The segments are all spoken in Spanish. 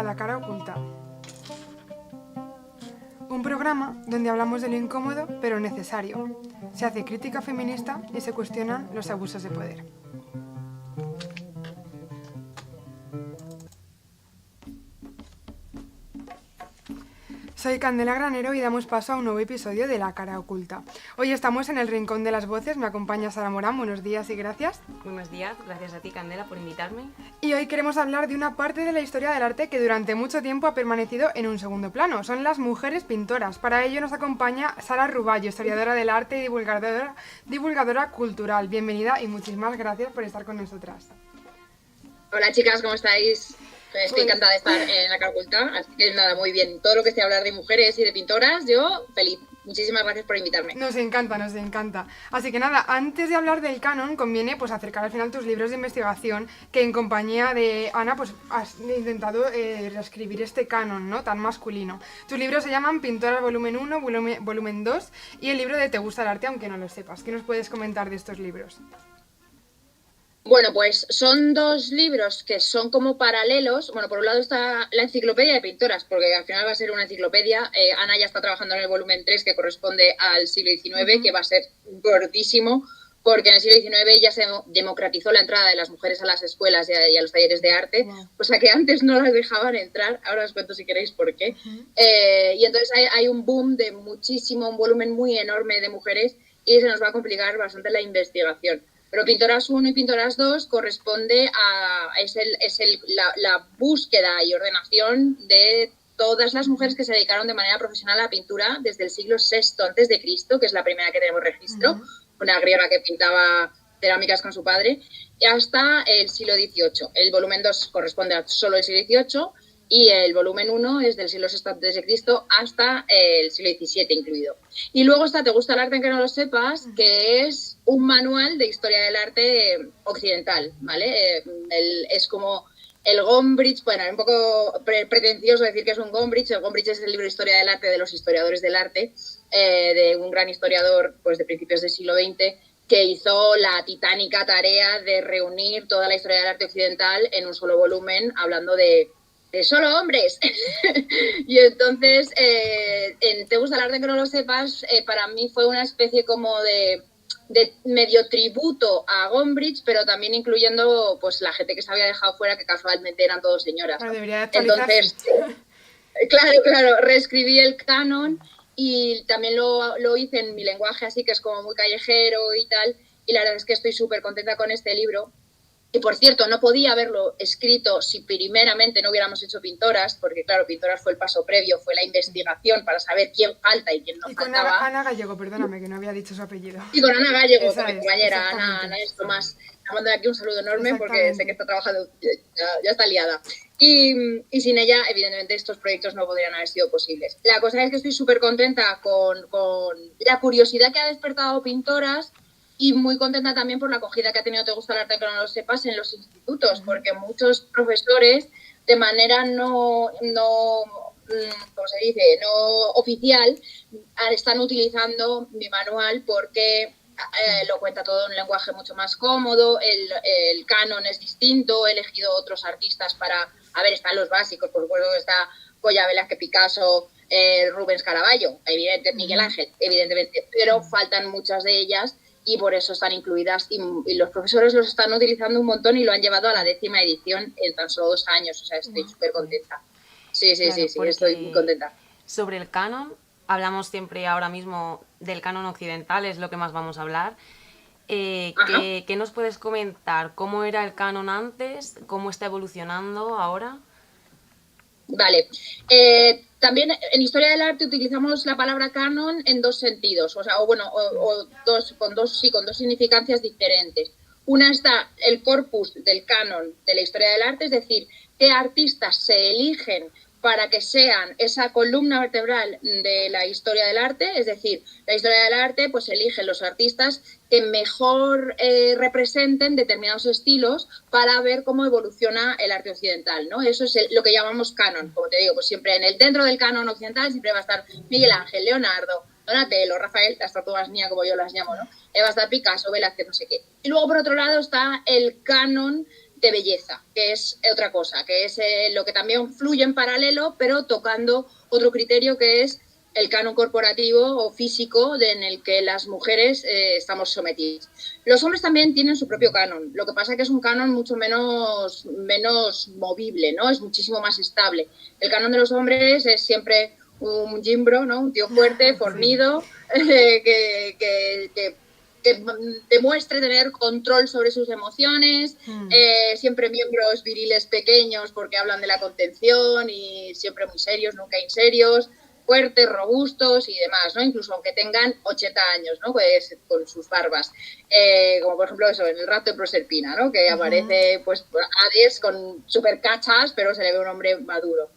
La cara oculta. Un programa donde hablamos de lo incómodo pero necesario. Se hace crítica feminista y se cuestionan los abusos de poder. Soy Candela Granero y damos paso a un nuevo episodio de La cara oculta. Hoy estamos en el Rincón de las Voces, me acompaña Sara Morán, buenos días y gracias. Buenos días, gracias a ti Candela por invitarme. Y hoy queremos hablar de una parte de la historia del arte que durante mucho tiempo ha permanecido en un segundo plano, son las mujeres pintoras. Para ello nos acompaña Sara Ruballo, historiadora del arte y divulgadora cultural. Bienvenida y muchísimas gracias por estar con nosotras. Hola chicas, ¿cómo estáis? Estoy encantada de estar en La cara oculta, así que nada, muy bien. Todo lo que esté hablar de mujeres y de pintoras, yo feliz. Muchísimas gracias por invitarme. Nos encanta, nos encanta. Así que nada, antes de hablar del canon, conviene pues acercar al final tus libros de investigación, que en compañía de Ana pues has intentado reescribir este canon, ¿no? Tan masculino. Tus libros se llaman Pintoras volumen 1, volumen 2 y el libro de Te gusta el arte, aunque no lo sepas. ¿Qué nos puedes comentar de estos libros? Bueno, pues son dos libros que son como paralelos. Bueno, por un lado está la enciclopedia de pintoras, porque al final va a ser una enciclopedia. Ana ya está trabajando en el volumen 3, que corresponde al siglo XIX, que va a ser gordísimo, porque en el siglo XIX ya se democratizó la entrada de las mujeres a las escuelas y a los talleres de arte, o sea que antes no las dejaban entrar. Ahora os cuento si queréis por qué. Y entonces hay un boom de muchísimo, un volumen muy enorme de mujeres y se nos va a complicar bastante la investigación. Pero Pintoras 1 y Pintoras 2 corresponde a la búsqueda y ordenación de todas las mujeres que se dedicaron de manera profesional a la pintura desde el siglo VI a.C., que es la primera que tenemos registro, una griega que pintaba cerámicas con su padre, hasta el siglo XVIII. El volumen 2 corresponde a solo el siglo XVIII y el volumen 1 es del siglo VI a.C. hasta el siglo XVII incluido. Y luego está Te gusta el arte aunque no lo sepas, que es un manual de historia del arte occidental, ¿vale? Es como el Gombrich, bueno, es un poco pretencioso decir que es un Gombrich. El Gombrich es el libro de historia del arte de los historiadores del arte, de un gran historiador pues, de principios del siglo XX, que hizo la titánica tarea de reunir toda la historia del arte occidental en un solo volumen, hablando de solo hombres. Y entonces, en Te gusta el arte que no lo sepas, para mí fue una especie como de medio tributo a Gombrich, pero también incluyendo pues la gente que se había dejado fuera, que casualmente eran todos señoras, ¿no? Entonces, claro, reescribí el canon y también lo hice en mi lenguaje así, que es como muy callejero y tal, y la verdad es que estoy súper contenta con este libro. Y por cierto, no podía haberlo escrito si primeramente no hubiéramos hecho Pintoras, porque claro, Pintoras fue el paso previo, fue la investigación para saber quién falta y quién no faltaba. Y con Ana Gallego, perdóname, que no había dicho su apellido. Y con Ana Gallego, con mi compañera Ana es Tomás. Le mando aquí un saludo enorme porque sé que está trabajando, ya está liada. Y sin ella, evidentemente, estos proyectos no podrían haber sido posibles. La cosa es que estoy súper contenta con la curiosidad que ha despertado Pintoras. Y muy contenta también por la acogida que ha tenido Te gusta el arte que no lo sepas en los institutos, porque muchos profesores de manera no ¿cómo se dice? No oficial están utilizando mi manual porque lo cuenta todo en un lenguaje mucho más cómodo, el canon es distinto, he elegido otros artistas para, están los básicos, por supuesto está Goya, Velázquez, Picasso, Rubens, Caravaggio, evidentemente, Miguel Ángel, evidentemente, pero faltan muchas de ellas y por eso están incluidas y los profesores los están utilizando un montón y lo han llevado a la 10ª edición en tan solo 2 años, o sea, estoy súper contenta. Sí, estoy muy contenta. Sobre el canon, hablamos siempre ahora mismo del canon occidental, es lo que más vamos a hablar. ¿Qué nos puedes comentar? ¿Cómo era el canon antes? ¿Cómo está evolucionando ahora? Vale. También en Historia del Arte utilizamos la palabra canon en dos sentidos, con dos significancias diferentes. Una está el corpus del canon de la historia del arte, es decir, qué artistas se eligen para que sean esa columna vertebral de la historia del arte, es decir, la historia del arte pues elige los artistas que mejor representen determinados estilos para ver cómo evoluciona el arte occidental, ¿no? Eso es lo que llamamos canon, como te digo, pues siempre dentro del canon occidental siempre va a estar Miguel Ángel, Leonardo, Donatello, Rafael, las tortugas mía como yo las llamo, ¿no? Va a estar Picasso, Velázquez, no sé qué. Y luego por otro lado está el canon de belleza, que es otra cosa, que es lo que también fluye en paralelo, pero tocando otro criterio que es el canon corporativo o físico en el que las mujeres estamos sometidas. Los hombres también tienen su propio canon, lo que pasa es que es un canon mucho menos movible, ¿no? Es muchísimo más estable. El canon de los hombres es siempre un gimbro, ¿no? Un tío fuerte, fornido, que demuestre tener control sobre sus emociones, siempre miembros viriles pequeños porque hablan de la contención y siempre muy serios, nunca inserios, fuertes, robustos y demás, ¿no? Incluso aunque tengan 80 años, ¿no? Pues con sus barbas. Como por ejemplo eso, en el rapto de Proserpina, ¿no? Que aparece pues Hades con super cachas, pero se le ve un hombre maduro.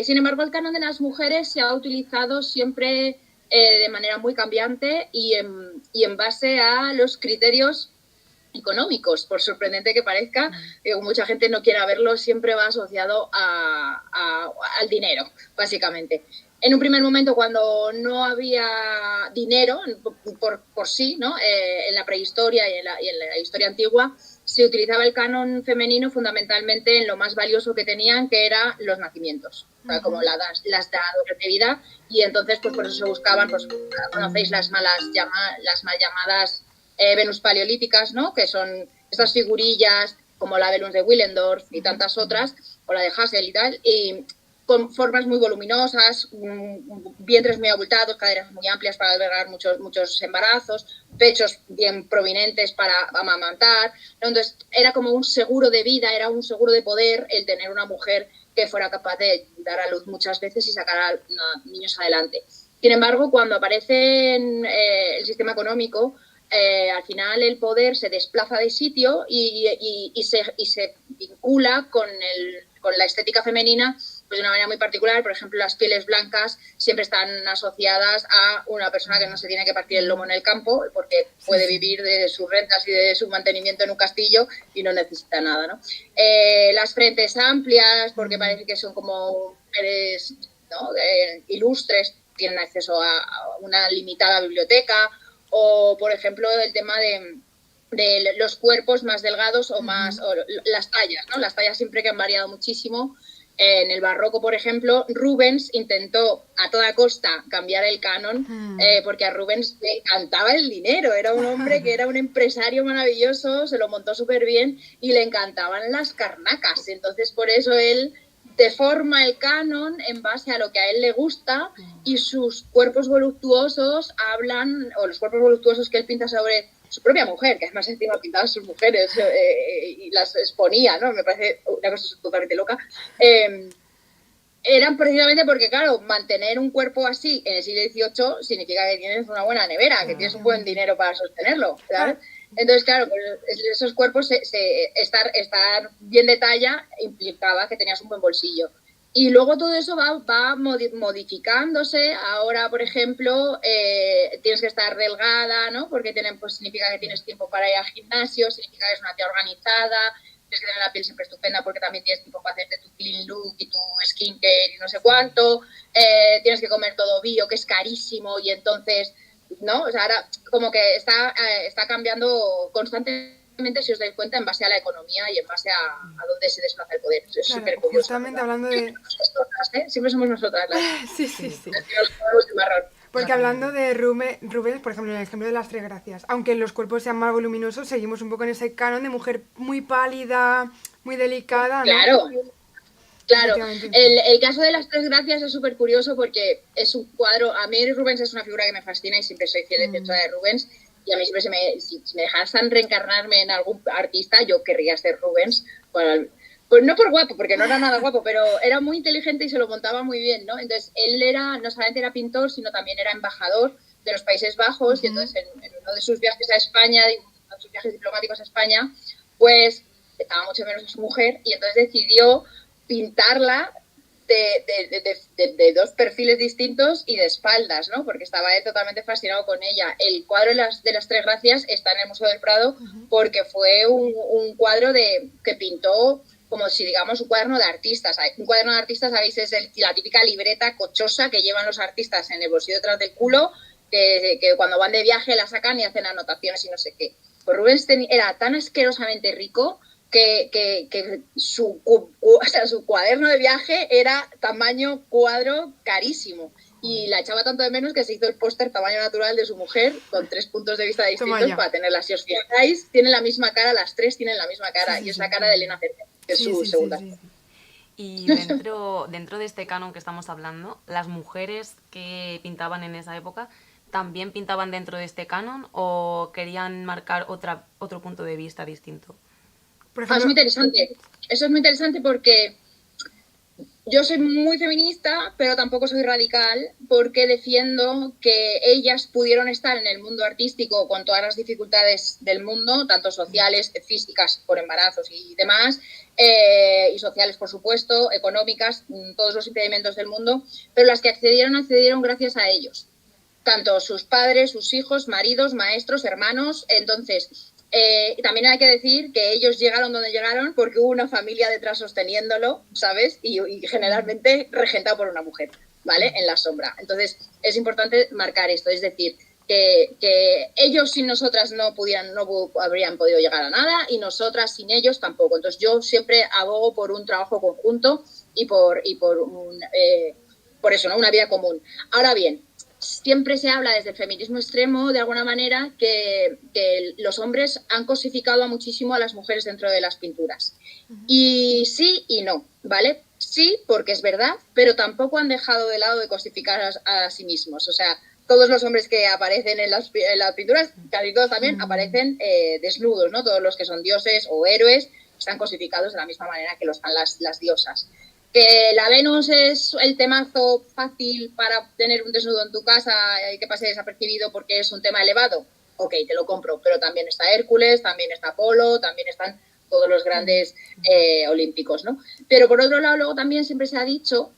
Sin embargo, el canon de las mujeres se ha utilizado siempre de manera muy cambiante y en base a los criterios económicos, por sorprendente que parezca, mucha gente no quiera verlo, siempre va asociado al dinero, básicamente. En un primer momento, cuando no había dinero por sí, ¿no? En la prehistoria y en la historia antigua, se utilizaba el canon femenino fundamentalmente en lo más valioso que tenían, que eran los nacimientos, como las dadoras de vida, y entonces pues por eso se buscaban, pues conocéis las mal llamadas Venus paleolíticas, ¿no? Que son estas figurillas como la Venus de Willendorf y tantas otras, o la de Hassel y tal, y con formas muy voluminosas, vientres muy abultados, caderas muy amplias para albergar muchos embarazos, pechos bien prominentes para amamantar, ¿no? Entonces era como un seguro de vida, era un seguro de poder el tener una mujer que fuera capaz de dar a luz muchas veces y sacar a niños adelante. Sin embargo, cuando aparece el sistema económico, al final el poder se desplaza de sitio y se vincula con la estética femenina pues de una manera muy particular. Por ejemplo, las pieles blancas siempre están asociadas a una persona que no se tiene que partir el lomo en el campo porque puede vivir de sus rentas y de su mantenimiento en un castillo y no necesita nada, ¿no? Las frentes amplias, porque parece que son como mujeres, ¿no? Ilustres, tienen acceso a una limitada biblioteca, o por ejemplo el tema de los cuerpos más delgados o más o las tallas, ¿no? Las tallas siempre que han variado muchísimo. En el barroco, por ejemplo, Rubens intentó a toda costa cambiar el canon porque a Rubens le encantaba el dinero, era un hombre que era un empresario maravilloso, se lo montó súper bien y le encantaban las carnacas, entonces por eso él deforma el canon en base a lo que a él le gusta y sus cuerpos voluptuosos hablan, o los cuerpos voluptuosos que él pinta sobre su propia mujer, que además encima pintaba a sus mujeres y las exponía, ¿no? Me parece una cosa totalmente loca. Eran precisamente porque, claro, mantener un cuerpo así en el siglo XVIII significa que tienes una buena nevera, que tienes un buen dinero para sostenerlo, ¿sabes? Entonces, claro, pues esos cuerpos estar bien de talla implicaba que tenías un buen bolsillo. Y luego todo eso va modificándose. Ahora, por ejemplo, tienes que estar delgada, ¿no? Porque pues, significa que tienes tiempo para ir al gimnasio, significa que eres una tía organizada, tienes que tener la piel siempre estupenda porque también tienes tiempo para hacerte tu clean look y tu skincare y no sé cuánto. Tienes que comer todo bio, que es carísimo, y entonces, ¿no? O sea, ahora como que está cambiando constantemente, si os dais cuenta, en base a la economía y en base a dónde se desplaza el poder. Es súper curioso. Justamente hablando de... Siempre somos nosotras las... Sí. Porque hablando de Rubens, por ejemplo, en el ejemplo de las Tres Gracias, aunque los cuerpos sean más voluminosos, seguimos un poco en ese canon de mujer muy pálida, muy delicada, ¿no? Claro. El caso de las Tres Gracias es súper curioso porque es un cuadro... A mí Rubens es una figura que me fascina y siempre soy fiel defensora de Rubens. Y a mí siempre si me dejasen reencarnarme en algún artista, yo querría ser Rubens. Pues no por guapo, porque no era nada guapo, pero era muy inteligente y se lo montaba muy bien, ¿no? Entonces, él no solamente era pintor, sino también era embajador de los Países Bajos, y entonces en uno de sus viajes a España, de sus viajes diplomáticos a España, pues estaba mucho menos a su mujer, y entonces decidió pintarla de dos perfiles distintos y de espaldas, ¿no? Porque estaba él totalmente fascinado con ella. El cuadro de las Tres Gracias está en el Museo del Prado porque fue un cuadro que pintó como si, digamos, un cuaderno de artistas. Un cuaderno de artistas, ¿sabéis? Es la típica libreta cochosa que llevan los artistas en el bolsillo detrás del culo, que cuando van de viaje la sacan y hacen anotaciones y no sé qué. Pues Rubens era tan asquerosamente rico que su cuaderno de viaje era tamaño cuadro carísimo. Y la echaba tanto de menos que se hizo el póster tamaño natural de su mujer con 3 puntos de vista distintos para tenerla. Si os fijáis, tienen la misma cara, las 3 tienen la misma cara, y es la cara de Elena Ferrer, que es su segunda. Y dentro de este canon que estamos hablando, ¿las mujeres que pintaban en esa época también pintaban dentro de este canon o querían marcar otro punto de vista distinto? Por ejemplo, es muy interesante. Eso es muy interesante porque yo soy muy feminista, pero tampoco soy radical, porque defiendo que ellas pudieron estar en el mundo artístico con todas las dificultades del mundo, tanto sociales, físicas, por embarazos y demás, y sociales, por supuesto, económicas, todos los impedimentos del mundo, pero las que accedieron gracias a ellos. Tanto sus padres, sus hijos, maridos, maestros, hermanos. Entonces, también hay que decir que ellos llegaron donde llegaron porque hubo una familia detrás sosteniéndolo, ¿sabes? Y generalmente regentado por una mujer, ¿vale? En la sombra. Entonces, es importante marcar esto, es decir, que ellos sin nosotras no habrían podido llegar a nada, y nosotras sin ellos tampoco. Entonces, yo siempre abogo por un trabajo conjunto y por eso, ¿no? Una vida común. Ahora bien, siempre se habla desde el feminismo extremo, de alguna manera, que los hombres han cosificado muchísimo a las mujeres dentro de las pinturas. Y sí y no, ¿vale? Sí, porque es verdad, pero tampoco han dejado de lado de cosificar a sí mismos. O sea, todos los hombres que aparecen en las pinturas, casi todos también aparecen desnudos, ¿no? Todos los que son dioses o héroes están cosificados de la misma manera que lo están las diosas. Que la Venus es el temazo fácil para tener un desnudo en tu casa y que pase desapercibido porque es un tema elevado, ok, te lo compro, pero también está Hércules, también está Apolo, también están todos los grandes olímpicos, ¿no? Pero por otro lado, luego también siempre se ha dicho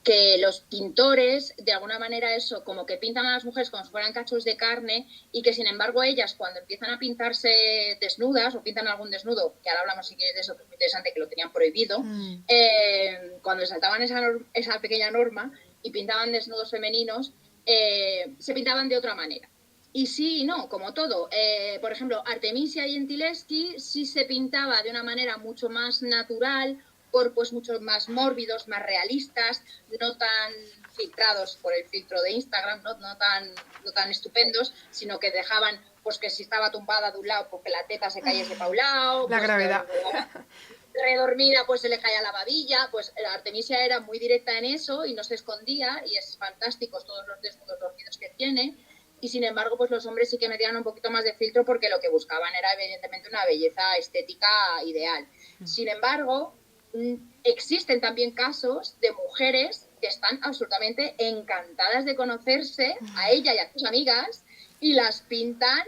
que los pintores, de alguna manera eso, como que pintan a las mujeres como si fueran cachos de carne, y que sin embargo ellas cuando empiezan a pintarse desnudas o pintan algún desnudo, que ahora hablamos si quieres de eso, que es muy interesante, que lo tenían prohibido, cuando saltaban esa pequeña norma y pintaban desnudos femeninos, se pintaban de otra manera. Y sí y no, como todo. Por ejemplo, Artemisia Gentileschi sí se pintaba de una manera mucho más natural, cuerpos mucho más mórbidos, más realistas, no tan filtrados por el filtro de Instagram, no tan estupendos, sino que dejaban pues que si estaba tumbada de un lado, porque la teta se cayese para un lado, la pues, gravedad. Redormida, pues se le caía la babilla. Pues Artemisia era muy directa en eso y no se escondía, y es fantástico todos los desnudos dormidos que tiene. Y sin embargo, pues los hombres sí que metían un poquito más de filtro porque lo que buscaban era evidentemente una belleza estética ideal. Sin embargo, existen también casos de mujeres que están absolutamente encantadas de conocerse a ella y a sus amigas, y las pintan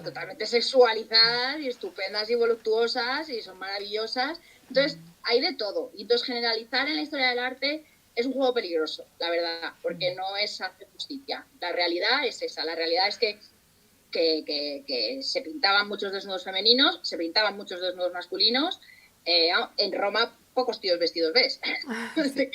totalmente sexualizadas y estupendas y voluptuosas, y son maravillosas. Entonces, hay de todo. Y entonces generalizar en la historia del arte es un juego peligroso, la verdad, porque no es hacer justicia. La realidad es esa. La realidad es que se pintaban muchos desnudos femeninos, se pintaban muchos desnudos masculinos. En Roma pocos tíos vestidos ves. Sí.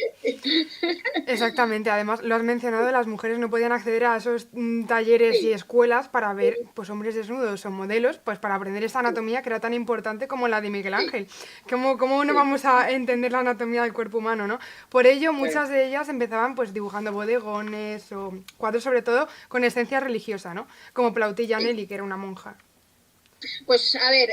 Exactamente, además lo has mencionado, las mujeres no podían acceder a esos talleres y escuelas para ver pues hombres desnudos o modelos, pues para aprender esa anatomía que era tan importante como la de Miguel Ángel. ¿Cómo no vamos a entender la anatomía del cuerpo humano, no? Por ello, muchas de ellas empezaban pues dibujando bodegones o cuadros, sobre todo con esencia religiosa, ¿no? Como Plautilla Nelly, que era una monja. Pues a ver,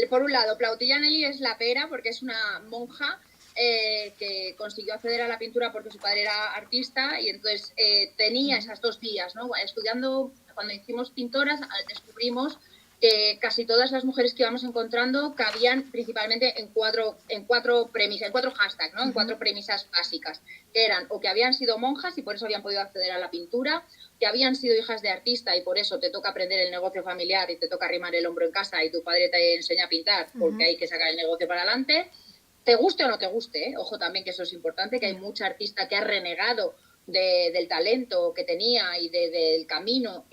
por un lado, Plautilla Nelly es la pera porque es una monja que consiguió acceder a la pintura porque su padre era artista, y entonces tenía esas 2 vías, ¿no? Estudiando, cuando hicimos pintoras, descubrimos que casi todas las mujeres que íbamos encontrando cabían principalmente en cuatro premisas, en 4 hashtags, ¿no? En 4 premisas básicas, que eran o que habían sido monjas y por eso habían podido acceder a la pintura, que habían sido hijas de artista y por eso te toca aprender el negocio familiar y te toca arrimar el hombro en casa y tu padre te enseña a pintar porque hay que sacar el negocio para adelante. Te guste o no te guste, ojo también que eso es importante, que hay mucha artista que ha renegado del talento que tenía y del camino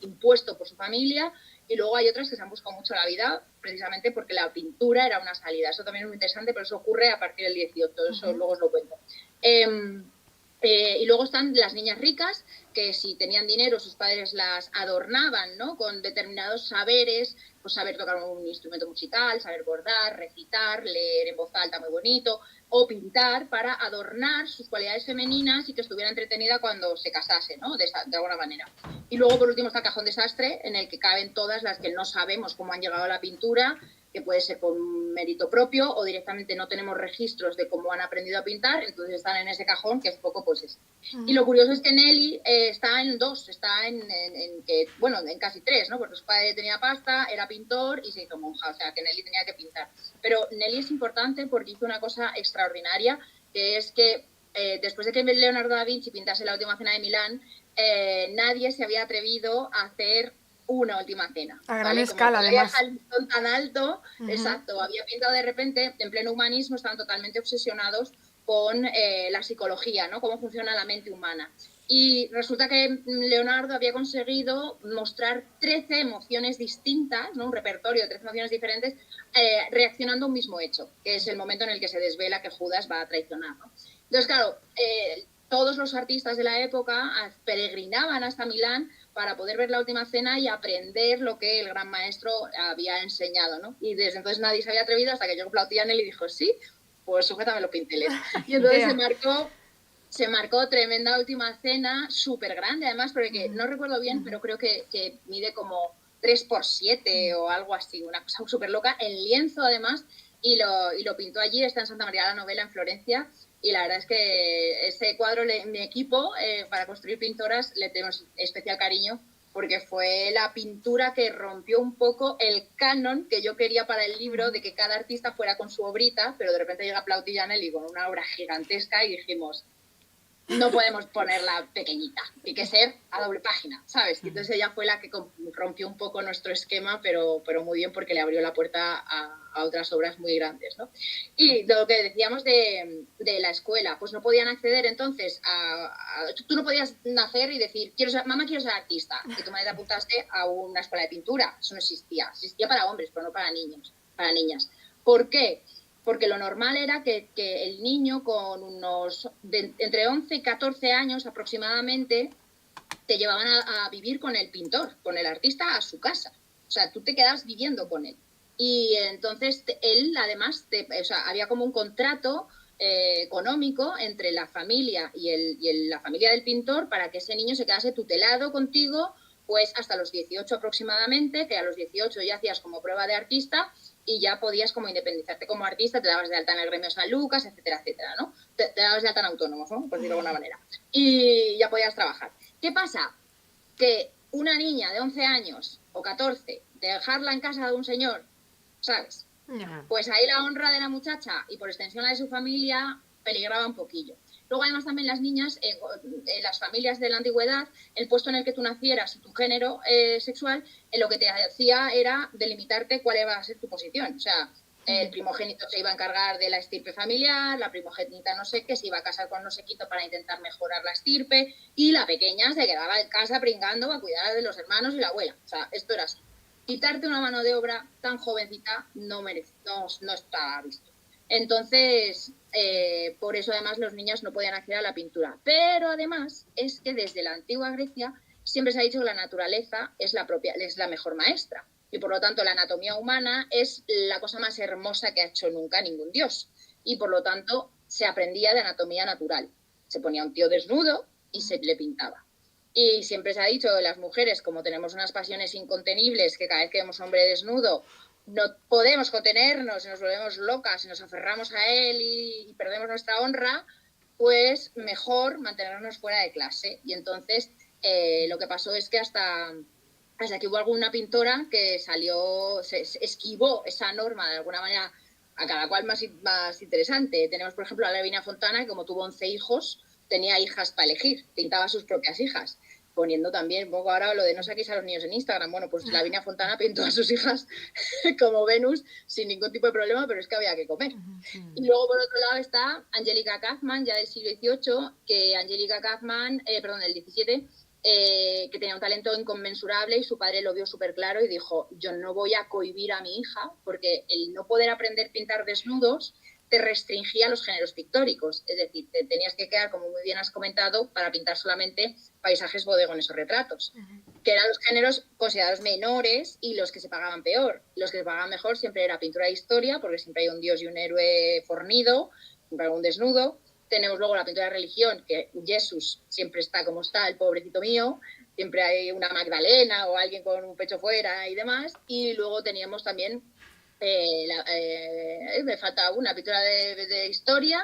impuesto por su familia, y luego hay otras que se han buscado mucho la vida precisamente porque la pintura era una salida. Eso también es muy interesante, pero eso ocurre a partir del 18, eso luego os lo cuento. Y luego están las niñas ricas, que si tenían dinero sus padres las adornaban, ¿no? Con determinados saberes, pues saber tocar un instrumento musical, saber bordar, recitar, leer en voz alta muy bonito, o pintar para adornar sus cualidades femeninas y que estuviera entretenida cuando se casase, ¿no? De alguna manera. Y luego, por último, está el cajón desastre, en el que caben todas las que no sabemos cómo han llegado a la pintura, que puede ser por mérito propio o directamente no tenemos registros de cómo han aprendido a pintar, entonces están en ese cajón que es un poco pues eso. Y lo curioso es que Nelly está en dos, está en que, bueno, en casi tres, ¿no? Porque su padre tenía pasta, era pintor y se hizo monja, o sea que Nelly tenía que pintar. Pero Nelly es importante porque hizo una cosa extraordinaria, que es que después de que Leonardo da Vinci pintase la Última Cena de Milán, nadie se había atrevido a hacer una última cena. A gran escala, además. Tan alto, exacto, había pintado de repente, en pleno humanismo, estaban totalmente obsesionados con la psicología, ¿no? Cómo funciona la mente humana. Y resulta que Leonardo había conseguido mostrar 13 emociones distintas, ¿no? Un repertorio de 13 emociones diferentes, reaccionando a un mismo hecho, que es el momento en el que se desvela que Judas va a traicionar, ¿no? Entonces, claro, todos los artistas de la época peregrinaban hasta Milán para poder ver la Última Cena y aprender lo que el gran maestro había enseñado, ¿no? Y desde entonces nadie se había atrevido hasta que llegó Plautianel y dijo, sí, pues sujétame los pinceles. Y entonces se marcó tremenda Última Cena, súper grande además, porque no recuerdo bien, pero creo que mide como 3x7 o algo así, una cosa súper loca, en lienzo además, y lo pintó allí, está en Santa María la Novela en Florencia. Y la verdad es que ese cuadro, mi equipo, para construir pintoras, le tenemos especial cariño porque fue la pintura que rompió un poco el canon que yo quería para el libro de que cada artista fuera con su obrita, pero de repente llega Plautianelli con una obra gigantesca y dijimos, no podemos ponerla pequeñita, tiene que ser a doble página, ¿sabes? Y entonces ella fue la que rompió un poco nuestro esquema, pero muy bien porque le abrió la puerta a otras obras muy grandes, ¿no? Y lo que decíamos de la escuela, pues no podían acceder entonces tú no podías nacer y decir, mamá, quiero ser artista, y tu madre te apuntaste a una escuela de pintura, eso no existía para hombres, pero no para niños, para niñas. ¿Por qué? Porque lo normal era que el niño con entre 11 y 14 años aproximadamente te llevaban a vivir con el pintor, con el artista a su casa. O sea, tú te quedas viviendo con él. Y entonces él, además, había como un contrato económico entre la familia y la familia del pintor para que ese niño se quedase tutelado contigo pues hasta los 18 aproximadamente, que a los 18 ya hacías como prueba de artista y ya podías como independizarte como artista, te dabas de alta en el gremio San Lucas, etcétera, etcétera, ¿no? Te dabas de alta en autónomos, ¿no? Por decirlo de alguna manera. Y ya podías trabajar. ¿Qué pasa? Que una niña de 11 años o 14, dejarla en casa de un señor, ¿sabes? No. Pues ahí la honra de la muchacha y por extensión la de su familia peligraba un poquillo. Luego, además, también las niñas, en las familias de la antigüedad, el puesto en el que tú nacieras y tu género sexual, lo que te hacía era delimitarte cuál iba a ser tu posición. O sea, el primogénito se iba a encargar de la estirpe familiar, la primogénita no sé qué, se iba a casar con no sé quito para intentar mejorar la estirpe, y la pequeña se quedaba en casa pringando a cuidar de los hermanos y la abuela. O sea, esto era así. Quitarte una mano de obra tan jovencita no está visto. Entonces, por eso además los niños no podían acceder a la pintura. Pero además es que desde la antigua Grecia siempre se ha dicho que la naturaleza es la mejor maestra. Y por lo tanto la anatomía humana es la cosa más hermosa que ha hecho nunca ningún dios. Y por lo tanto se aprendía de anatomía natural. Se ponía un tío desnudo y se le pintaba. Y siempre se ha dicho que las mujeres, como tenemos unas pasiones incontenibles, que cada vez que vemos a un hombre desnudo no podemos contenernos, nos volvemos locas, nos aferramos a él y perdemos nuestra honra, pues mejor mantenernos fuera de clase. Y entonces lo que pasó es que hasta que hubo alguna pintora que se esquivó esa norma de alguna manera, a cada cual más interesante. Tenemos, por ejemplo, a Lavinia Fontana, que como tuvo 11 hijos, tenía hijas para elegir, pintaba sus propias hijas, poniendo también un poco ahora lo de no saquéis a los niños en Instagram. Bueno, pues Lavinia Fontana pintó a sus hijas como Venus sin ningún tipo de problema, pero es que había que comer. Y luego, por otro lado, está Angelica Kaufman, ya del siglo XVIII, que Angelica Kaufman, del XVII, que tenía un talento inconmensurable y su padre lo vio súper claro y dijo, yo no voy a cohibir a mi hija porque el no poder aprender a pintar desnudos te restringía los géneros pictóricos, es decir, te tenías que quedar, como muy bien has comentado, para pintar solamente paisajes, bodegones o retratos, que eran los géneros considerados menores y los que se pagaban peor. Los que se pagaban mejor siempre era pintura e historia, porque siempre hay un dios y un héroe fornido, siempre hay un desnudo. Tenemos luego la pintura de religión, que Jesús siempre está como está, el pobrecito mío, siempre hay una Magdalena o alguien con un pecho fuera y demás. Y luego teníamos también, me falta una pintura de historia,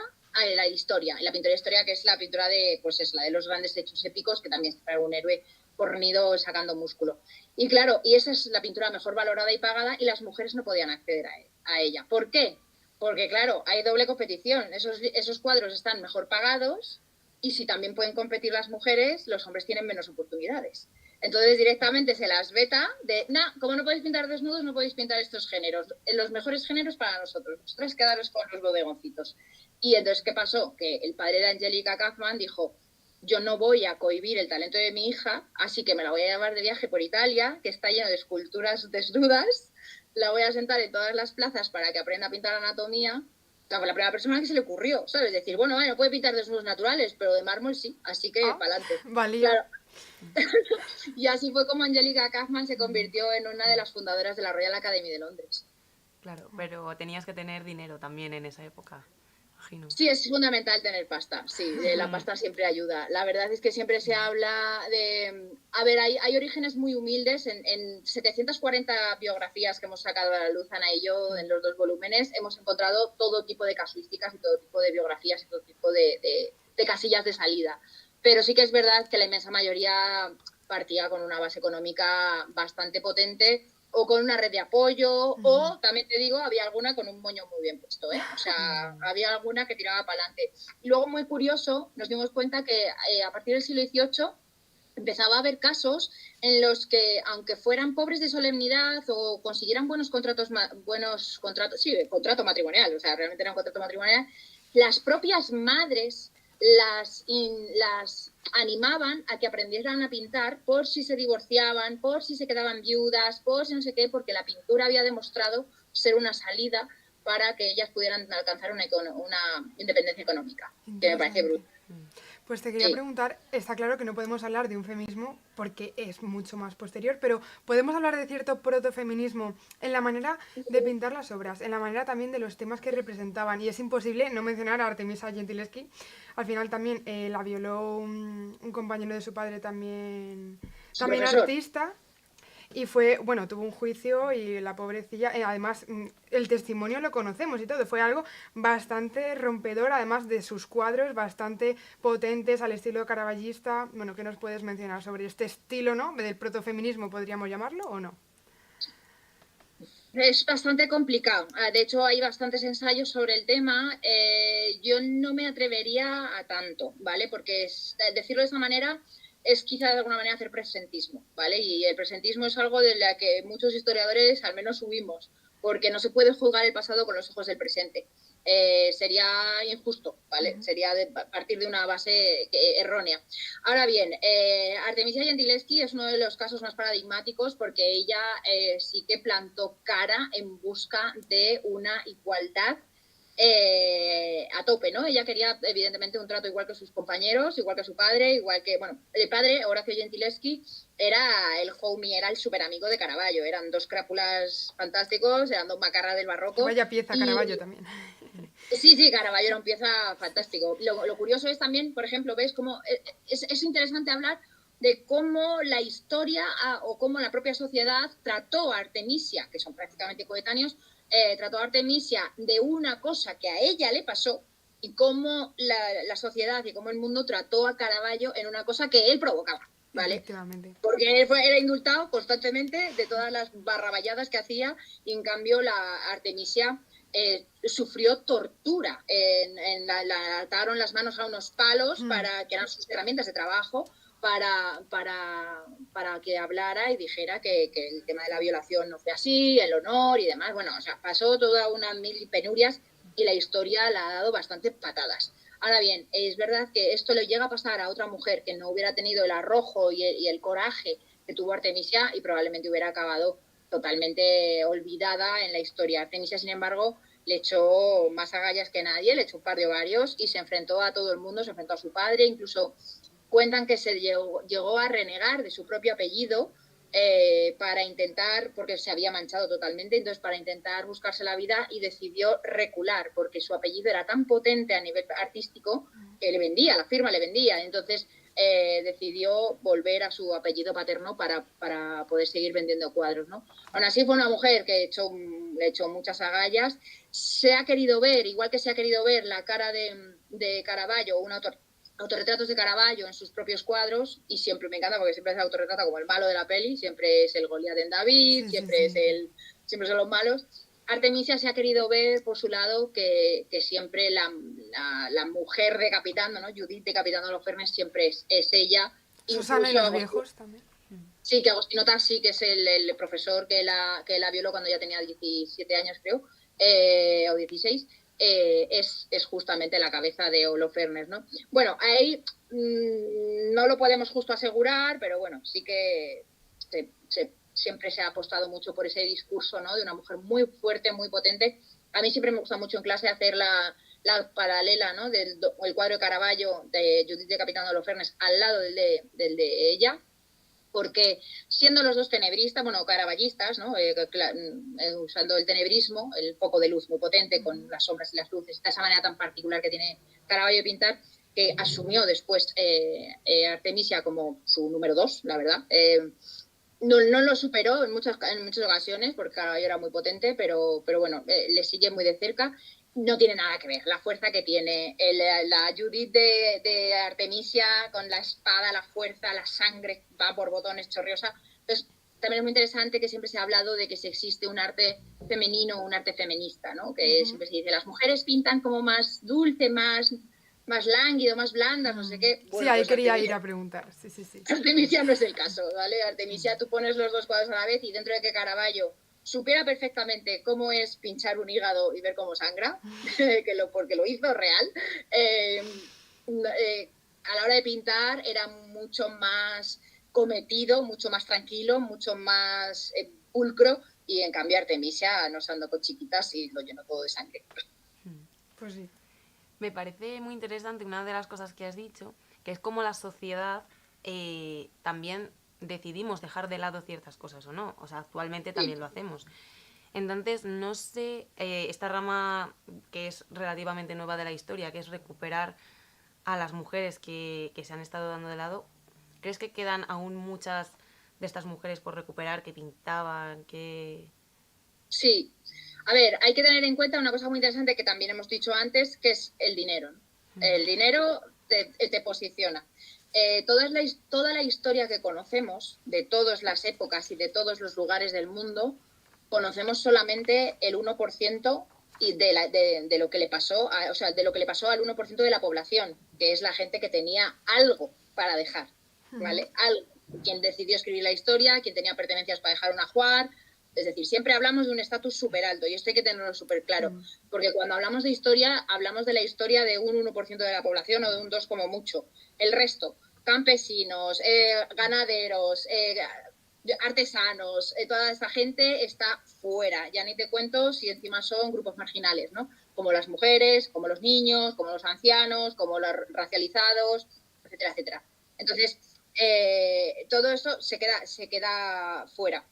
la historia, la pintura de historia, que es la pintura de, pues es la de los grandes hechos épicos, que también es para un héroe fornido sacando músculo. Y claro, y esa es la pintura mejor valorada y pagada, y las mujeres no podían acceder a ella. ¿Por qué? Porque claro, hay doble competición. Esos cuadros están mejor pagados, y si también pueden competir las mujeres, los hombres tienen menos oportunidades. Entonces directamente se las veta de, como no podéis pintar desnudos, no podéis pintar estos géneros. Los mejores géneros para nosotros. Vosotras quedaros con los bodegoncitos. Y entonces, ¿qué pasó? Que el padre de Angelica Kauffman dijo, yo no voy a cohibir el talento de mi hija, así que me la voy a llevar de viaje por Italia, que está lleno de esculturas desnudas, la voy a sentar en todas las plazas para que aprenda a pintar anatomía. Fue la primera persona que se le ocurrió, ¿sabes? Decir, bueno, no puede pintar desnudos naturales, pero de mármol sí, así que para adelante. Valía. Claro. Y así fue como Angelica Kauffman se convirtió en una de las fundadoras de la Royal Academy de Londres. Claro, pero tenías que tener dinero también en esa época. Imagino. Sí, es fundamental tener pasta, sí, la pasta siempre ayuda. La verdad es que siempre se habla de... A ver, hay orígenes muy humildes. En 740 biografías que hemos sacado a la luz, Ana y yo, en los 2 volúmenes, hemos encontrado todo tipo de casuísticas y todo tipo de biografías y todo tipo de casillas de salida. Pero sí que es verdad que la inmensa mayoría partía con una base económica bastante potente, o con una red de apoyo, o también te digo, había alguna con un moño muy bien puesto, ¿eh? O sea, había alguna que tiraba para adelante. Y luego, muy curioso, nos dimos cuenta que a partir del siglo XVIII empezaba a haber casos en los que, aunque fueran pobres de solemnidad o consiguieran contrato matrimonial, o sea, realmente era un contrato matrimonial, las propias madres las animaban a que aprendieran a pintar por si se divorciaban, por si se quedaban viudas, por si no sé qué, porque la pintura había demostrado ser una salida para que ellas pudieran alcanzar una independencia económica, que me parece brutal. Pues te quería preguntar, está claro que no podemos hablar de un feminismo porque es mucho más posterior, pero podemos hablar de cierto protofeminismo en la manera de pintar las obras, en la manera también de los temas que representaban, y es imposible no mencionar a Artemisa Gentileschi. Al final también la violó un compañero de su padre también artista. Y fue, bueno, tuvo un juicio y la pobrecilla, además el testimonio lo conocemos y todo, fue algo bastante rompedor, además de sus cuadros bastante potentes al estilo caravallista. Bueno, ¿qué nos puedes mencionar sobre este estilo, no? Del protofeminismo, ¿podríamos llamarlo o no? Es bastante complicado. De hecho, hay bastantes ensayos sobre el tema. Yo no me atrevería a tanto, ¿vale? Porque decirlo de esa manera es quizá de alguna manera hacer presentismo, ¿vale? Y el presentismo es algo de la que muchos historiadores al menos huimos, porque no se puede juzgar el pasado con los ojos del presente. Sería injusto, ¿vale? Sería partir de una base errónea. Ahora bien, Artemisia Gentileschi es uno de los casos más paradigmáticos porque ella sí que plantó cara en busca de una igualdad a tope, ¿no? Ella quería, evidentemente, un trato igual que sus compañeros, igual que su padre, igual que, bueno, el padre, Horacio Gentileschi, era el homie, era el súper amigo de Caravaggio, eran 2 crápulas fantásticos, eran 2 macarras del barroco. Vaya pieza, Caravaggio también. Sí, Caravaggio era un pieza fantástico. Lo curioso es también, por ejemplo, ves cómo es interesante hablar de cómo la historia o cómo la propia sociedad trató a Artemisia, que son prácticamente coetáneos, trató a Artemisia de una cosa que a ella le pasó, y cómo la sociedad y cómo el mundo trató a Caravaggio en una cosa que él provocaba, ¿vale? Porque él era indultado constantemente de todas las barraballadas que hacía, y en cambio la Artemisia sufrió tortura. La ataron las manos a unos palos que eran sus herramientas de trabajo, para que hablara y dijera que el tema de la violación no fue así, el honor y demás. Bueno, o sea, pasó toda una mil penurias y la historia la ha dado bastante patadas. Ahora bien, es verdad que esto le llega a pasar a otra mujer que no hubiera tenido el arrojo y el coraje que tuvo Artemisia, y probablemente hubiera acabado totalmente olvidada en la historia. Artemisia, sin embargo, le echó más agallas que nadie, le echó un par de ovarios y se enfrentó a todo el mundo, se enfrentó a su padre, incluso cuentan que se llegó a renegar de su propio apellido para intentar, porque se había manchado totalmente, entonces para intentar buscarse la vida y decidió recular, porque su apellido era tan potente a nivel artístico que le vendía, la firma le vendía, entonces decidió volver a su apellido paterno para poder seguir vendiendo cuadros, ¿no? Aún así fue una mujer que le echó muchas agallas, se ha querido ver, igual que se ha querido ver la cara de Caravaggio, autorretratos de Caravaggio en sus propios cuadros, y siempre me encanta porque siempre se autorretrata como el malo de la peli, siempre es el Goliat en David, siempre son los malos. Artemisia se ha querido ver por su lado que siempre la mujer decapitando, ¿no? Judith decapitando a los Fernes siempre es ella. Susana y los viejos también. Sí, que Agostino Tassi, que es el profesor que la violó cuando ya tenía 17 años, creo, o 16, es justamente la cabeza de Holofernes, ¿no? Bueno, ahí no lo podemos justo asegurar, pero bueno, sí que siempre se ha apostado mucho por ese discurso, ¿no? De una mujer muy fuerte, muy potente. A mí siempre me gusta mucho en clase hacer la paralela, ¿no? Del cuadro de Caravaggio de Judith decapitando a Holofernes al lado del de ella, porque siendo los dos tenebristas, bueno, caravallistas, ¿no? Usando el tenebrismo, el foco de luz muy potente con las sombras y las luces, de esa manera tan particular que tiene Caravaggio de pintar, que asumió después Artemisia como su número 2, la verdad. No lo superó en muchas ocasiones, porque Caravaggio era muy potente, pero bueno, le sigue muy de cerca. No tiene nada que ver la fuerza que tiene la Judith de Artemisia con la espada, la fuerza, la sangre va por botones, chorriosa. Entonces también es muy interesante que siempre se ha hablado de que si existe un arte femenino o un arte feminista, ¿no? Que siempre se dice, las mujeres pintan como más dulce, más lánguido, más blandas, no sé qué. Bueno, sí, ahí pues quería ir a preguntar. Sí. Artemisia no es el caso, ¿vale? Artemisia, tú pones los dos cuadros a la vez y dentro de que Caravaggio supiera perfectamente cómo es pinchar un hígado y ver cómo sangra, porque lo hizo real, a la hora de pintar era mucho más cometido, mucho más tranquilo, mucho más pulcro, y en cambio Artemisia nos andó con chiquitas y lo llenó todo de sangre. Pues sí. Me parece muy interesante una de las cosas que has dicho, que es como la sociedad también decidimos dejar de lado ciertas cosas o no. O sea, actualmente también lo hacemos. Entonces, no sé, esta rama que es relativamente nueva de la historia, que es recuperar a las mujeres que se han estado dando de lado, ¿crees que quedan aún muchas de estas mujeres por recuperar, que pintaban, que...? Sí. A ver, hay que tener en cuenta una cosa muy interesante que también hemos dicho antes, que es el dinero, ¿no? El dinero te posiciona. Toda la historia que conocemos, de todas las épocas y de todos los lugares del mundo, conocemos solamente el 1% de lo que le pasó, de lo que le pasó al 1% de la población, que es la gente que tenía algo para dejar, ¿vale? Algo. Quien decidió escribir la historia, quien tenía pertenencias para dejar un ajuar. Es decir, siempre hablamos de un estatus súper alto, y esto hay que tenerlo súper claro, porque cuando hablamos de historia, hablamos de la historia de un 1% de la población o de un 2% como mucho. El resto, campesinos, ganaderos, artesanos, toda esta gente está fuera. Ya ni te cuento si encima son grupos marginales, ¿no? Como las mujeres, como los niños, como los ancianos, como los racializados, etcétera, etcétera. Entonces, todo eso se queda fuera.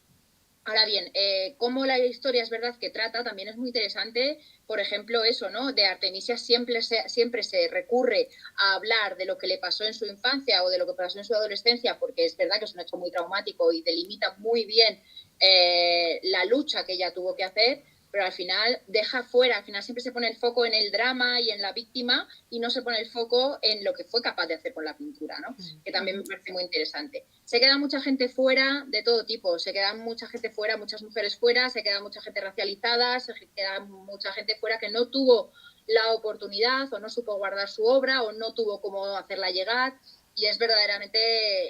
Ahora bien, cómo la historia es verdad que trata, también es muy interesante, por ejemplo, eso, ¿no? De Artemisia siempre se recurre a hablar de lo que le pasó en su infancia o de lo que pasó en su adolescencia, porque es verdad que es un hecho muy traumático y delimita muy bien la lucha que ella tuvo que hacer, pero al final deja fuera, al final siempre se pone el foco en el drama y en la víctima y no se pone el foco en lo que fue capaz de hacer con la pintura, ¿no? Que también me parece muy interesante. Se queda mucha gente fuera de todo tipo, se queda mucha gente fuera, muchas mujeres fuera, se queda mucha gente racializada, se queda mucha gente fuera que no tuvo la oportunidad o no supo guardar su obra o no tuvo cómo hacerla llegar. Y es verdaderamente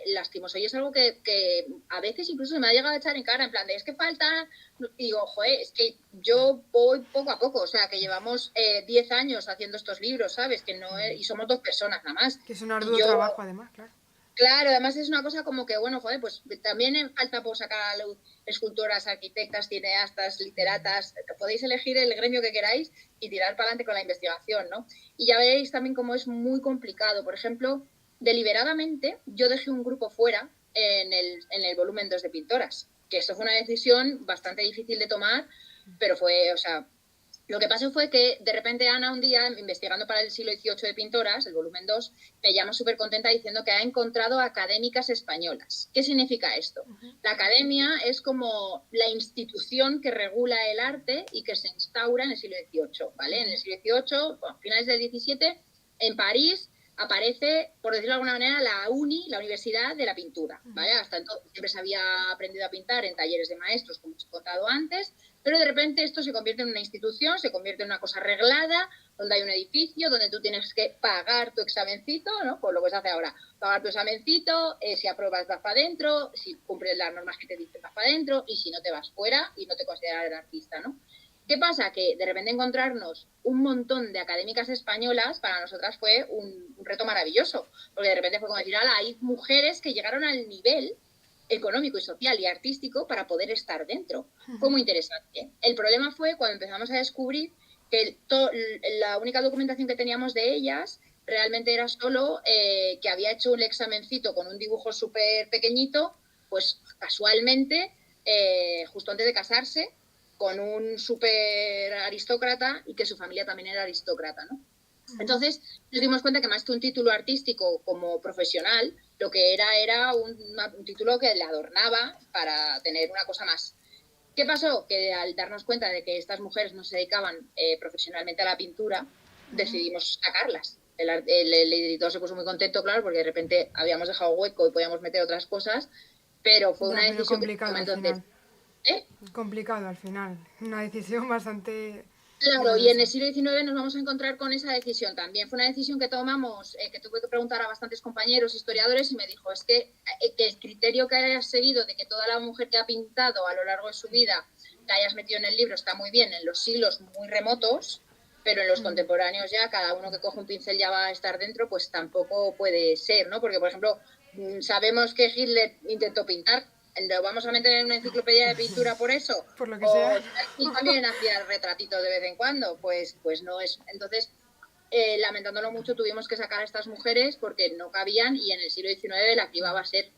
lastimoso. Y es algo que a veces incluso se me ha llegado a echar en cara, en plan de, es que falta... Y digo, joder, es que yo voy poco a poco, o sea, que llevamos 10 años haciendo estos libros, ¿sabes? Que no es, y somos 2 personas nada más. Que es un arduo trabajo, además, claro. Claro, además es una cosa como que, bueno, joder, pues también falta por sacar a la luz escultoras, arquitectas, cineastas, literatas, podéis elegir el gremio que queráis y tirar para adelante con la investigación, ¿no? Y ya veréis también cómo es muy complicado. Por ejemplo, deliberadamente yo dejé un grupo fuera en el volumen 2 de Pintoras, que eso fue una decisión bastante difícil de tomar, pero fue, o sea, lo que pasó fue que de repente Ana un día, investigando para el siglo XVIII de Pintoras, el volumen 2, me llama súper contenta diciendo que ha encontrado académicas españolas. ¿Qué significa esto? La academia es como la institución que regula el arte y que se instaura en el siglo XVIII, ¿vale? En el siglo XVIII, a finales del XVII, en París aparece, por decirlo de alguna manera, la Universidad de la Pintura, ¿vale? Hasta entonces siempre se había aprendido a pintar en talleres de maestros, como os he contado antes, pero de repente esto se convierte en una institución, se convierte en una cosa arreglada, donde hay un edificio, donde tú tienes que pagar tu examencito, ¿no? Por lo que se hace ahora, pagar tu examencito, si apruebas vas para adentro, si cumples las normas que te dicen vas para adentro, y si no te vas fuera y no te consideras el artista, ¿no? ¿Qué pasa? Que de repente encontrarnos un montón de académicas españolas para nosotras fue un reto maravilloso, porque de repente fue como decir, ala, hay mujeres que llegaron al nivel económico y social y artístico para poder estar dentro. Fue muy interesante. El problema fue cuando empezamos a descubrir que la única documentación que teníamos de ellas realmente era solo que había hecho un examencito con un dibujo súper pequeñito, pues casualmente, justo antes de casarse, con un súper aristócrata y que su familia también era aristócrata, ¿no? Entonces nos dimos cuenta que más que un título artístico como profesional, lo que era un título que le adornaba para tener una cosa más. ¿Qué pasó? Que al darnos cuenta de que estas mujeres no se dedicaban profesionalmente a la pintura, decidimos sacarlas. El editor se puso muy contento, claro, porque de repente habíamos dejado hueco y podíamos meter otras cosas, pero fue una decisión que tomó entonces. Complicado al final, una decisión bastante... Claro, y en el siglo XIX nos vamos a encontrar con esa decisión también. Fue una decisión que tomamos, que tuve que preguntar a bastantes compañeros historiadores y me dijo, es que el criterio que hayas seguido de que toda la mujer que ha pintado a lo largo de su vida la hayas metido en el libro está muy bien en los siglos muy remotos, pero en los contemporáneos ya cada uno que coge un pincel ya va a estar dentro, pues tampoco puede ser, ¿no? Porque, por ejemplo, sabemos que Hitler intentó pintar, ¿lo vamos a meter en una enciclopedia de pintura por eso? Por lo que sea. Y también hacía retratitos de vez en cuando, pues no es. Entonces, lamentándolo mucho, tuvimos que sacar a estas mujeres porque no cabían y en el siglo XIX la criba va a ser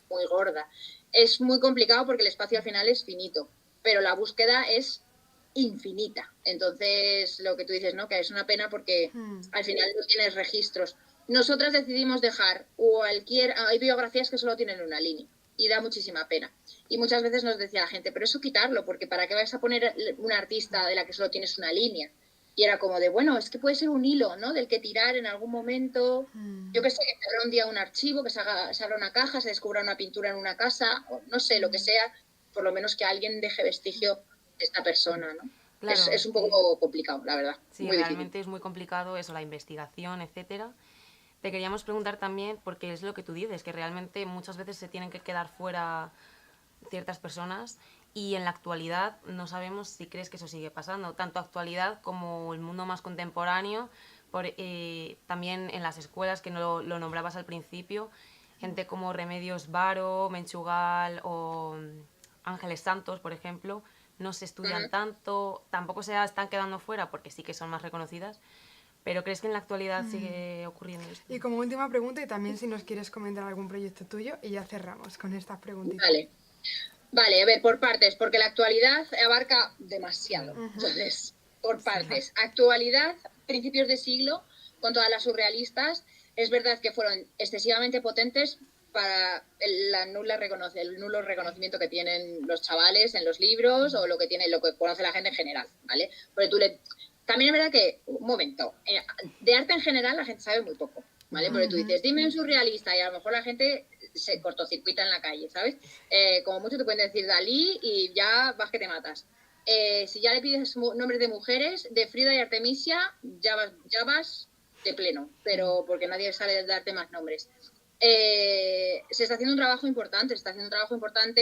muy gorda. Es muy complicado porque el espacio al final es finito, pero la búsqueda es infinita. Entonces, lo que tú dices, ¿no? Que es una pena porque al final no tienes registros. Nosotras decidimos dejar hay biografías que solo tienen una línea y da muchísima pena. Y muchas veces nos decía la gente, pero eso quitarlo, porque ¿para qué vas a poner una artista de la que solo tienes una línea? Y era como de, bueno, es que puede ser un hilo, ¿no? Del que tirar en algún momento. Yo que sé, que se abra un día un archivo, que se abra una caja, se descubra una pintura en una casa, o no sé, lo que sea, por lo menos que alguien deje vestigio de esta persona, ¿no? Claro, es un poco complicado, la verdad. Sí, muy realmente difícil. Es muy complicado eso, la investigación, etcétera. Te queríamos preguntar también, porque es lo que tú dices, que realmente muchas veces se tienen que quedar fuera ciertas personas y en la actualidad no sabemos si crees que eso sigue pasando, tanto actualidad como el mundo más contemporáneo, también en las escuelas, que no lo nombrabas al principio, gente como Remedios Varo, Menchugal o Ángeles Santos, por ejemplo, no se estudian tanto, tampoco se están quedando fuera porque sí que son más reconocidas. ¿Pero crees que en la actualidad sigue ocurriendo esto? Y como última pregunta, y también si nos quieres comentar algún proyecto tuyo, y ya cerramos con estas preguntitas. Vale, a ver, por partes, porque la actualidad abarca demasiado. Entonces, por partes. Actualidad, principios de siglo, con todas las surrealistas, es verdad que fueron excesivamente potentes para el nulo reconocimiento que tienen los chavales en los libros o lo que conoce la gente en general, ¿vale? Porque también es verdad que, un momento, de arte en general la gente sabe muy poco, ¿vale? Porque tú dices, dime un surrealista y a lo mejor la gente se cortocircuita en la calle, ¿sabes? Como mucho te pueden decir Dalí y ya vas que te matas. Si ya le pides nombres de mujeres, de Frida y Artemisia, ya vas de pleno, pero porque nadie sabe darte más nombres. Se está haciendo un trabajo importante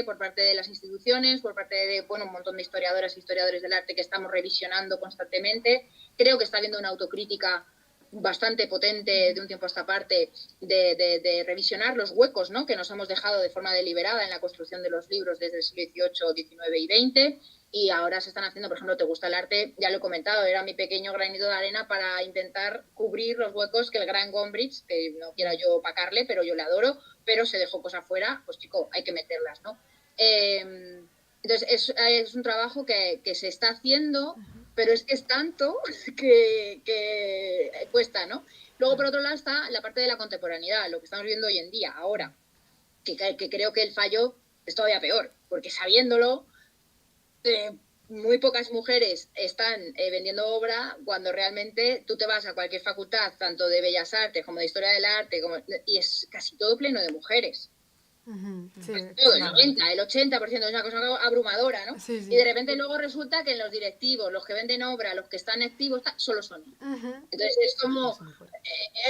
por parte de las instituciones, por parte de un montón de historiadoras e historiadores del arte que estamos revisionando constantemente. Creo que está habiendo una autocrítica bastante potente de un tiempo a esta parte de revisionar los huecos, ¿no?, que nos hemos dejado de forma deliberada en la construcción de los libros desde el siglo XVIII, XIX y XX, y ahora se están haciendo, por ejemplo, ¿Te gusta el arte? Ya lo he comentado, era mi pequeño granito de arena para intentar cubrir los huecos que el gran Gombrich, que no quiera yo opacarle, pero yo le adoro, pero se dejó cosas fuera, pues chico, hay que meterlas, ¿no? Entonces es un trabajo que se está haciendo, pero es que es tanto que cuesta, ¿no? Luego, por otro lado, está la parte de la contemporaneidad, lo que estamos viendo hoy en día, ahora, que creo que el fallo es todavía peor, porque sabiéndolo, muy pocas mujeres están vendiendo obra cuando realmente tú te vas a cualquier facultad, tanto de Bellas Artes como de Historia del Arte, y es casi todo pleno de mujeres. Sí, Todo, el 90, el 80% es una cosa abrumadora, ¿no? Sí, sí. Y de repente luego resulta que los directivos, los que venden obra, los que están activos, solo son. Entonces es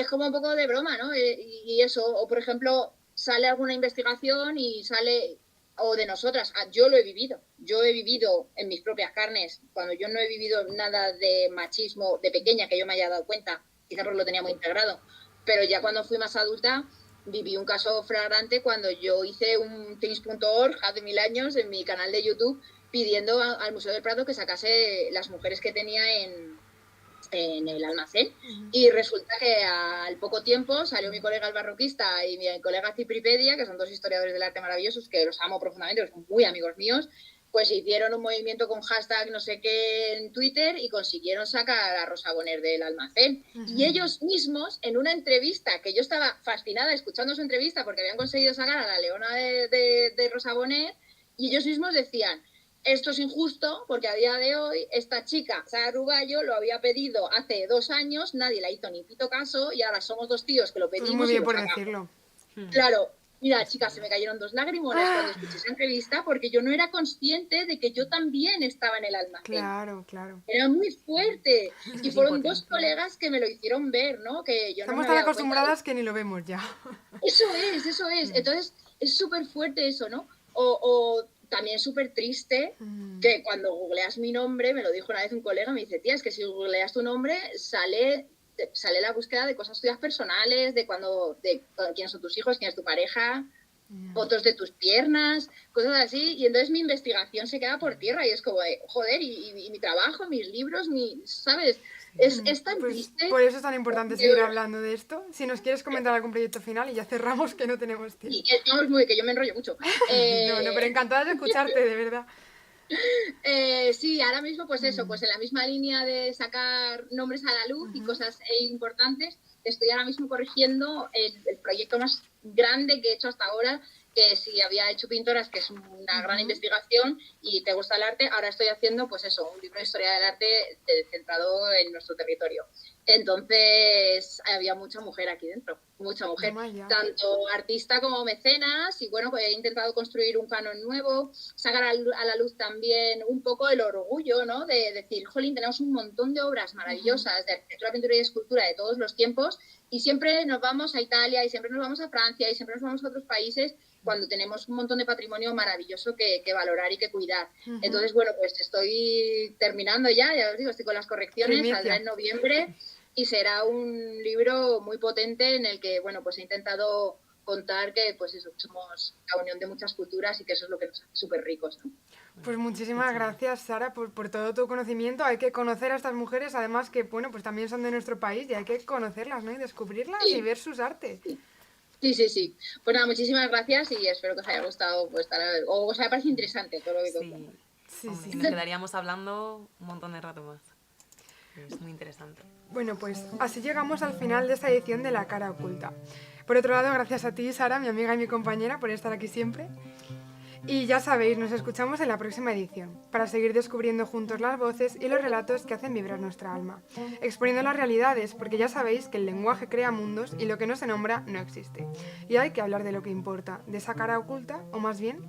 como un poco de broma, ¿no? Y eso, o por ejemplo, sale alguna investigación y sale, o de nosotras, yo lo he vivido en mis propias carnes, cuando yo no he vivido nada de machismo de pequeña que yo me haya dado cuenta, quizá porque lo tenía muy integrado, pero ya cuando fui más adulta viví un caso flagrante cuando yo hice un things.org hace 1000 años en mi canal de YouTube pidiendo al Museo del Prado que sacase las mujeres que tenía en el almacén, y resulta que al poco tiempo salió mi colega el barroquista y mi colega Cipripedia, que son dos historiadores del arte maravillosos que los amo profundamente, son muy amigos míos, pues hicieron un movimiento con hashtag no sé qué en Twitter y consiguieron sacar a Rosa Bonheur del almacén. Y ellos mismos, en una entrevista, que yo estaba fascinada escuchando su entrevista porque habían conseguido sacar a la leona de Rosa Bonheur, y ellos mismos decían: esto es injusto porque a día de hoy esta chica, Sara Ruballo, lo había pedido hace 2 años, nadie la hizo ni pito caso, y ahora somos 2 tíos que lo pedimos. Pues muy bien y por sacamos. Decirlo. Claro. Mira, chicas, se me cayeron 2 lagrimones cuando escuché esa entrevista porque yo no era consciente de que yo también estaba en el almacén. Claro, claro. Era muy fuerte. Y fueron 2 colegas que me lo hicieron ver, ¿no? Que yo Estamos no me tan acostumbradas que ni lo vemos ya. Eso es. Entonces, es súper fuerte eso, ¿no? O también súper triste que cuando googleas mi nombre, me lo dijo una vez un colega, me dice: tía, es que si googleas tu nombre sale la búsqueda de cosas tuyas personales, de quiénes son tus hijos, quién es tu pareja, fotos de tus piernas, cosas así, y entonces mi investigación se queda por tierra y es como, joder, y mi trabajo, mis libros, ¿sabes? Es tan triste. Por eso es tan importante seguir hablando de esto. Si nos quieres comentar algún proyecto final y ya cerramos, que no tenemos tiempo. Y que yo me enrollo mucho. No, pero encantada de escucharte, de verdad. Sí, ahora mismo pues eso, pues en la misma línea de sacar nombres a la luz y cosas importantes, estoy ahora mismo corrigiendo el proyecto más grande que he hecho hasta ahora, que si había hecho Pintoras, que es una gran investigación, y Te gusta el arte, ahora estoy haciendo pues eso, un libro de historia del arte centrado en nuestro territorio. Entonces había mucha mujer aquí dentro, mucha mujer, tanto artista como mecenas, y bueno, pues he intentado construir un canon nuevo, sacar a la luz también un poco el orgullo, ¿no? De decir, jolín, tenemos un montón de obras maravillosas de arquitectura, pintura y escultura de todos los tiempos, y siempre nos vamos a Italia, y siempre nos vamos a Francia, y siempre nos vamos a otros países, cuando tenemos un montón de patrimonio maravilloso que valorar y que cuidar. Entonces, bueno, pues estoy terminando ya os digo, estoy con las correcciones, saldrá en noviembre, y será un libro muy potente en el que, bueno, pues he intentado contar que, pues eso, somos la unión de muchas culturas y que eso es lo que nos hace súper ricos, ¿no? Pues muchísimas gracias, Sara, por todo tu conocimiento. Hay que conocer a estas mujeres, además que, bueno, pues también son de nuestro país y hay que conocerlas, ¿no? Y descubrirlas y ver sus artes. Sí. Pues nada, muchísimas gracias y espero que os haya gustado, pues, o os haya parecido interesante todo lo que conté. Sí. Nos quedaríamos hablando un montón de rato más. Es muy interesante. Bueno, pues así llegamos al final de esta edición de La Cara Oculta. Por otro lado, gracias a ti, Sara, mi amiga y mi compañera, por estar aquí siempre. Y ya sabéis, nos escuchamos en la próxima edición, para seguir descubriendo juntos las voces y los relatos que hacen vibrar nuestra alma, exponiendo las realidades, porque ya sabéis que el lenguaje crea mundos y lo que no se nombra no existe. Y hay que hablar de lo que importa, de esa cara oculta, o más bien,